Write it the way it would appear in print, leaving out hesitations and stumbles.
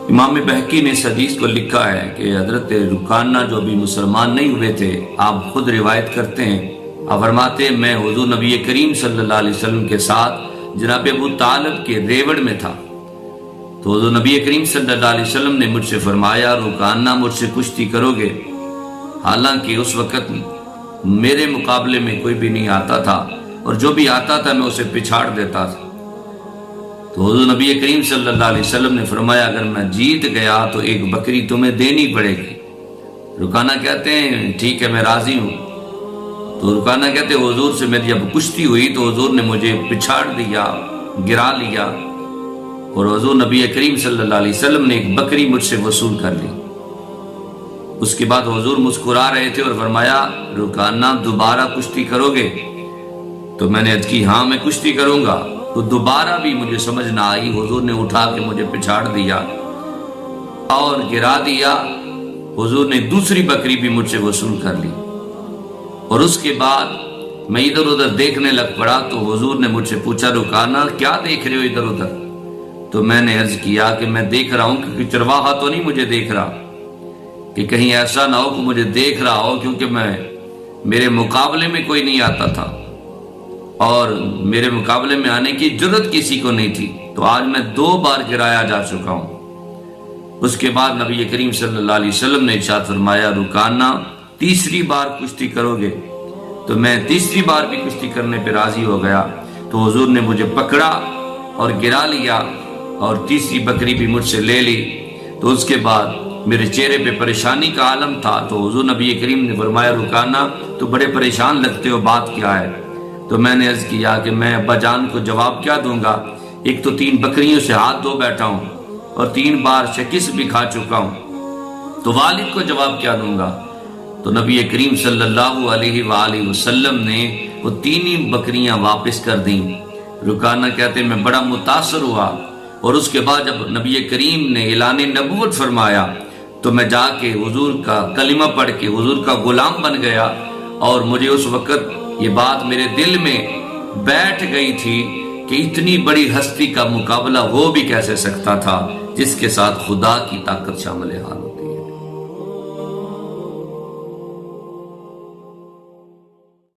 امام بہقی نے اس حدیث کو لکھا ہے کہ حضرت رکانہ جو بھی مسلمان نہیں ہوئے تھے، آپ خود روایت کرتے ہیں، آپ فرماتے ہیں میں حضور نبی کریم صلی اللہ علیہ وسلم کے ساتھ جناب ابو طالب کے ریوڑ میں تھا، تو حضور نبی کریم صلی اللہ علیہ وسلم نے مجھ سے فرمایا رکانہ مجھ سے کشتی کرو گے، حالانکہ اس وقت میرے مقابلے میں کوئی بھی نہیں آتا تھا اور جو بھی آتا تھا میں اسے پچھاڑ دیتا تھا۔ تو حضور نبی کریم صلی اللہ علیہ وسلم نے فرمایا اگر میں جیت گیا تو ایک بکری تمہیں دینی پڑے گی۔ رکانہ کہتے ہیں ٹھیک ہے میں راضی ہوں۔ تو رکانہ کہتے ہیں حضور سے میری جب کشتی ہوئی تو حضور نے مجھے پچھاڑ دیا، گرا لیا، اور حضور نبی کریم صلی اللہ علیہ وسلم نے ایک بکری مجھ سے وصول کر لی۔ اس کے بعد حضور مسکرا رہے تھے اور فرمایا رکانہ دوبارہ کشتی کرو گے؟ تو میں نے عرض کی ہاں میں کشتی کروں گا۔ تو دوبارہ بھی مجھے سمجھ نہ آئی، حضور نے اٹھا کے مجھے پچھاڑ دیا اور گرا دیا۔ حضور نے دوسری بکری بھی مجھ سے وصول کر لی، اور اس کے بعد میں ادھر ادھر دیکھنے لگ پڑا تو حضور نے مجھ سے پوچھا رکانہ کیا دیکھ رہے ہو ادھر ادھر؟ تو میں نے عرض کیا کہ میں دیکھ رہا ہوں کیونکہ چرواہا تو نہیں مجھے دیکھ رہا، کہ کہیں ایسا نہ ہو کہ مجھے دیکھ رہا ہو، کیونکہ میرے مقابلے میں کوئی نہیں آتا تھا اور میرے مقابلے میں آنے کی جرت کسی کو نہیں تھی، تو آج میں 2 بار گرایا جا چکا ہوں۔ اس کے بعد نبی کریم صلی اللہ علیہ وسلم نے ارشاد فرمایا رکانہ تیسری بار کشتی کرو گے؟ تو میں تیسری بار بھی کشتی کرنے پہ راضی ہو گیا۔ تو حضور نے مجھے پکڑا اور گرا لیا اور تیسری بکری بھی مجھ سے لے لی۔ تو اس کے بعد میرے چہرے پہ پریشانی کا عالم تھا، تو حضور نبی کریم نے فرمایا رکانہ تو بڑے پریشان لگتے ہو، بات کیا ہے؟ تو میں نے عرض کیا کہ میں ابا جان کو جواب کیا دوں گا، ایک تو 3 بکریوں سے ہاتھ دھو بیٹھا ہوں اور 3 بار شکست بھی کھا چکا ہوں، تو والد کو جواب کیا دوں گا؟ تو نبی کریم صلی اللہ علیہ وآلہ وسلم نے وہ 3 بکریاں واپس کر دیں۔ رکانہ کہتے ہیں میں بڑا متاثر ہوا، اور اس کے بعد جب نبی کریم نے اعلان نبوت فرمایا تو میں جا کے حضور کا کلمہ پڑھ کے حضور کا غلام بن گیا، اور مجھے اس وقت یہ بات میرے دل میں بیٹھ گئی تھی کہ اتنی بڑی ہستی کا مقابلہ ہو بھی کیسے سکتا تھا جس کے ساتھ خدا کی طاقت شامل حال ہو۔